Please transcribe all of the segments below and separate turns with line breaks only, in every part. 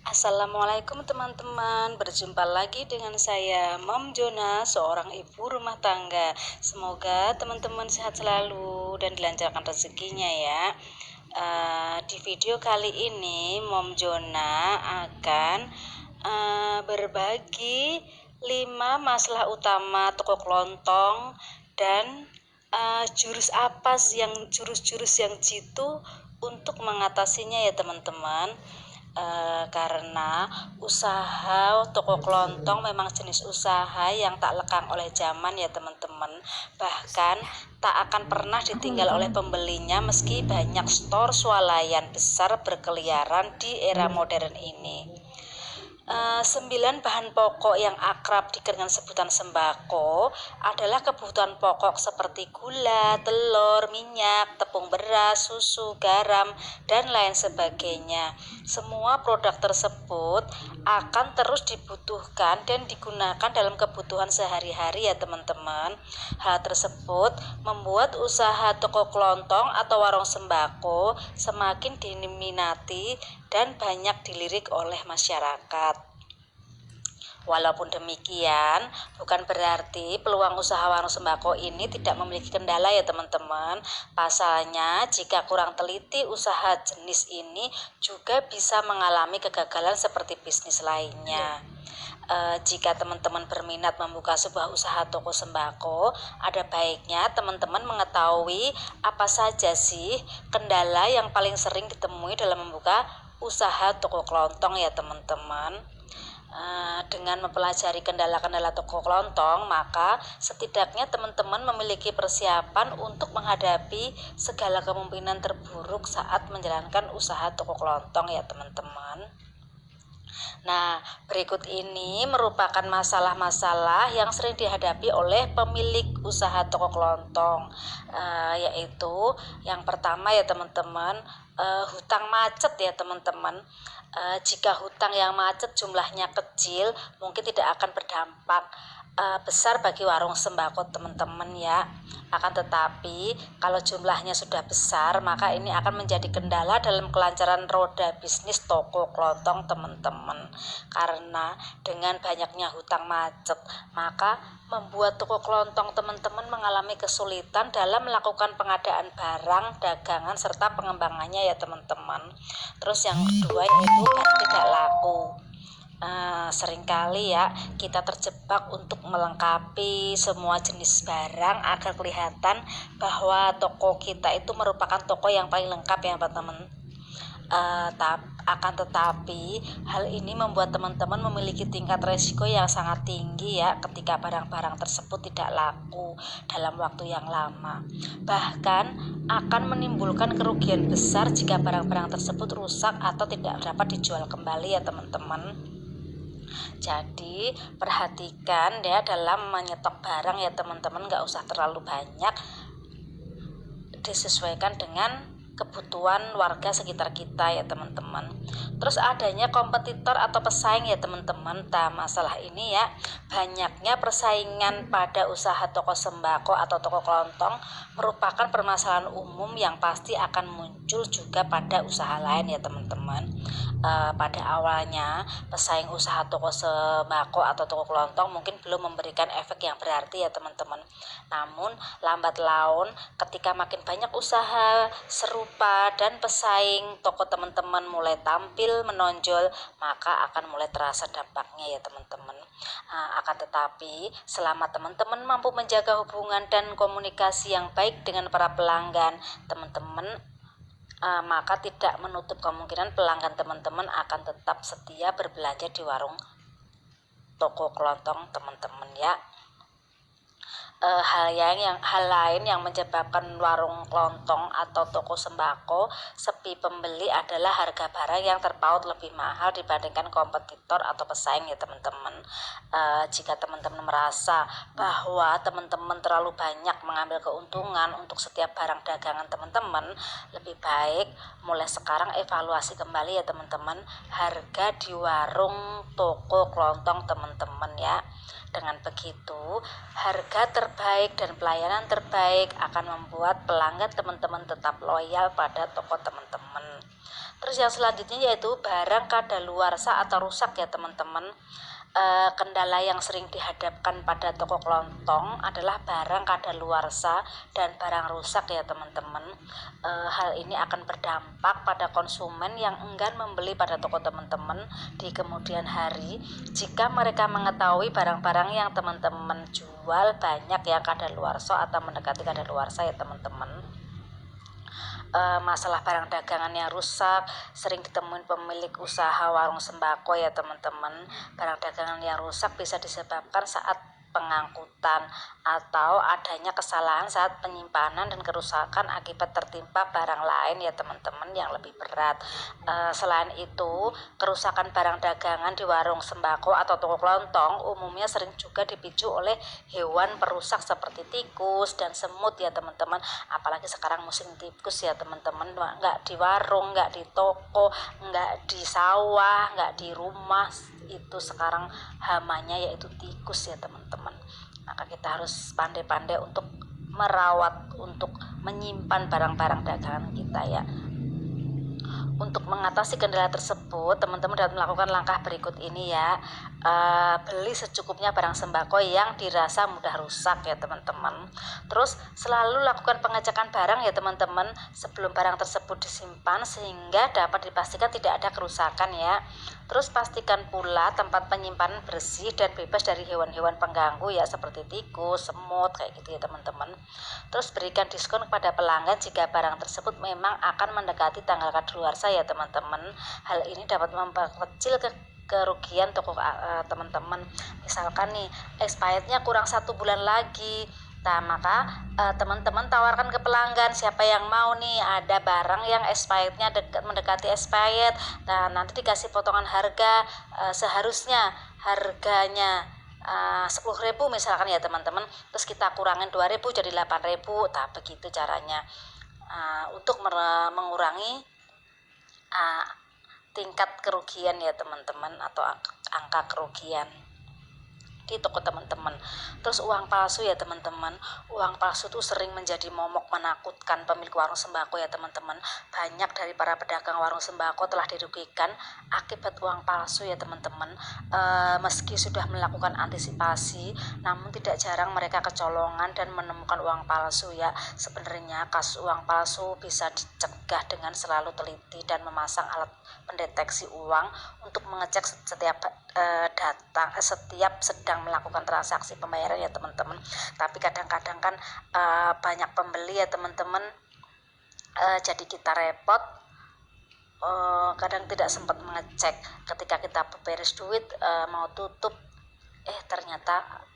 Assalamualaikum teman-teman, berjumpa lagi dengan saya Mom Jona, seorang ibu rumah tangga. Semoga teman-teman sehat selalu dan dilancarkan rezekinya ya. Di video kali ini Mom Jona akan berbagi 5 masalah utama toko kelontong dan jurus-jurus yang jitu untuk mengatasinya ya teman-teman. Karena usaha toko kelontong memang jenis usaha yang tak lekang oleh zaman ya teman-teman, bahkan tak akan pernah ditinggal oleh pembelinya meski banyak store swalayan besar berkeliaran di era modern ini. 9 bahan pokok yang akrab dikenal sebutan sembako adalah kebutuhan pokok seperti gula, telur, minyak, tepung beras, susu, garam, dan lain sebagainya. Semua produk tersebut akan terus dibutuhkan dan digunakan dalam kebutuhan sehari-hari ya teman-teman. Hal tersebut membuat usaha toko kelontong atau warung sembako semakin diminati dan banyak dilirik oleh masyarakat. Walaupun demikian, bukan berarti peluang usaha warung sembako ini tidak memiliki kendala ya teman-teman. Pasalnya, jika kurang teliti, usaha jenis ini juga bisa mengalami kegagalan seperti bisnis lainnya. Jika teman-teman berminat membuka sebuah usaha toko sembako, ada baiknya teman-teman mengetahui apa saja sih kendala yang paling sering ditemui dalam membuka usaha toko kelontong ya teman-teman. Dengan mempelajari kendala-kendala toko kelontong, maka setidaknya teman-teman memiliki persiapan untuk menghadapi segala kemungkinan terburuk saat menjalankan usaha toko kelontong ya teman-teman. Nah, berikut ini merupakan masalah-masalah yang sering dihadapi oleh pemilik usaha toko kelontong, yaitu yang pertama ya teman-teman, hutang macet ya teman-teman. Jika hutang yang macet jumlahnya kecil, mungkin tidak akan berdampak besar bagi warung sembako teman-teman ya. Akan tetapi kalau jumlahnya sudah besar, maka ini akan menjadi kendala dalam kelancaran roda bisnis toko kelontong teman-teman. Karena dengan banyaknya hutang macet, maka membuat toko kelontong teman-teman mengalami kesulitan dalam melakukan pengadaan barang dagangan serta pengembangannya ya teman-teman. Terus yang kedua yaitu barang tidak laku. Seringkali ya kita terjebak untuk melengkapi semua jenis barang agar kelihatan bahwa toko kita itu merupakan toko yang paling lengkap ya teman-teman. Akan tetapi hal ini membuat teman-teman memiliki tingkat resiko yang sangat tinggi ya ketika barang-barang tersebut tidak laku dalam waktu yang lama. Bahkan akan menimbulkan kerugian besar jika barang-barang tersebut rusak atau tidak dapat dijual kembali ya teman-teman. Jadi perhatikan ya dalam menyetok barang ya teman-teman, gak usah terlalu banyak, disesuaikan dengan kebutuhan warga sekitar kita ya teman-teman. Terus adanya kompetitor atau pesaing ya teman-teman. Nah, masalah ini ya, banyaknya persaingan pada usaha toko sembako atau toko kelontong merupakan permasalahan umum yang pasti akan muncul juga pada usaha lain ya teman-teman. Pada awalnya pesaing usaha toko sembako atau toko kelontong mungkin belum memberikan efek yang berarti ya teman-teman. Namun lambat laun ketika makin banyak usaha serupa dan pesaing toko teman-teman mulai tampil menonjol, maka akan mulai terasa dampaknya ya teman-teman. Akan tetapi selama teman-teman mampu menjaga hubungan dan komunikasi yang baik dengan para pelanggan teman-teman, maka tidak menutup kemungkinan pelanggan teman-teman akan tetap setia berbelanja di warung toko kelontong teman-teman ya. Hal lain yang menyebabkan warung kelontong atau toko sembako sepi pembeli adalah harga barang yang terpaut lebih mahal dibandingkan kompetitor atau pesaing ya teman-teman. Jika teman-teman merasa bahwa teman-teman terlalu banyak mengambil keuntungan untuk setiap barang dagangan teman-teman, lebih baik mulai sekarang evaluasi kembali ya teman-teman harga di warung toko kelontong teman-teman ya. Dengan begitu, harga terbaik dan pelayanan terbaik akan membuat pelanggan teman-teman tetap loyal pada toko teman-teman. Terus yang selanjutnya yaitu barang kadaluarsa atau rusak ya teman-teman. Kendala yang sering dihadapkan pada toko kelontong adalah barang kadaluarsa dan barang rusak ya teman-teman. Hal ini akan berdampak pada konsumen yang enggan membeli pada toko teman-teman di kemudian hari jika mereka mengetahui barang-barang yang teman-teman jual banyak ya kadaluarsa atau mendekati kadaluarsa ya teman-teman. Masalah barang dagangan yang rusak sering ditemuin pemilik usaha warung sembako ya teman-teman. Barang dagangan yang rusak bisa disebabkan saat pengangkutan atau adanya kesalahan saat penyimpanan dan kerusakan akibat tertimpa barang lain ya teman-teman yang lebih berat. Selain itu, kerusakan barang dagangan di warung sembako atau toko kelontong umumnya sering juga dipicu oleh hewan perusak seperti tikus dan semut ya teman-teman. Apalagi sekarang musim tikus ya teman-teman, nggak di warung, nggak di toko, nggak di sawah, nggak di rumah, itu sekarang hamanya yaitu tikus ya teman-teman. Maka kita harus pandai-pandai untuk merawat, untuk menyimpan barang-barang dagangan kita ya. Untuk mengatasi kendala tersebut, teman-teman dapat melakukan langkah berikut ini ya. Beli secukupnya barang sembako yang dirasa mudah rusak ya teman-teman. Terus selalu lakukan pengecekan barang ya teman-teman sebelum barang tersebut disimpan sehingga dapat dipastikan tidak ada kerusakan ya. Terus pastikan pula tempat penyimpanan bersih dan bebas dari hewan-hewan pengganggu ya seperti tikus, semut kayak gitu ya teman-teman. Terus berikan diskon kepada pelanggan jika barang tersebut memang akan mendekati tanggal kadaluarsa ya teman-teman. Hal ini dapat memperkecil kerugian toko teman-teman. Misalkan nih expirednya kurang 1 bulan lagi, nah maka teman-teman tawarkan ke pelanggan, siapa yang mau nih ada barang yang expirednya mendekati expired, nah nanti dikasih potongan harga, seharusnya harganya 10.000 misalkan ya teman-teman, terus kita kurangin 2.000 jadi 8.000. Nah begitu caranya untuk mengurangi tingkat kerugian ya teman-teman atau angka kerugian di toko teman-teman. Terus uang palsu ya teman-teman. Uang palsu itu sering menjadi momok menakutkan pemilik warung sembako ya teman-teman. Banyak dari para pedagang warung sembako telah dirugikan akibat uang palsu ya teman-teman. Meski sudah melakukan antisipasi, namun tidak jarang mereka kecolongan dan menemukan uang palsu ya. Sebenarnya kasus uang palsu bisa dicegah dengan selalu teliti dan memasang alat pendeteksi uang untuk mengecek setiap setiap sedang melakukan transaksi pembayaran ya teman-teman. Tapi kadang-kadang kan banyak pembeli ya teman-teman, jadi kita repot, kadang tidak sempat mengecek ketika kita beres duit mau tutup, ternyata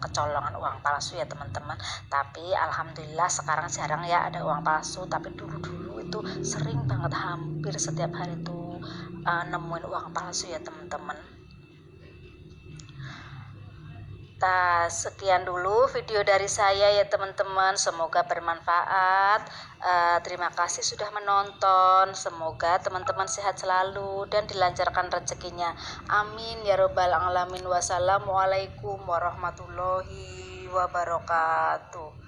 kecolongan uang palsu ya teman-teman. Tapi alhamdulillah sekarang jarang ya ada uang palsu, tapi dulu itu sering banget, hampir setiap hari tuh nemuin uang palsu ya teman-teman. Nah, sekian dulu video dari saya ya teman-teman, semoga bermanfaat. Terima kasih sudah menonton, semoga teman-teman sehat selalu dan dilancarkan rezekinya, amin ya robbal alamin. Wassalamualaikum warahmatullahi wabarakatuh.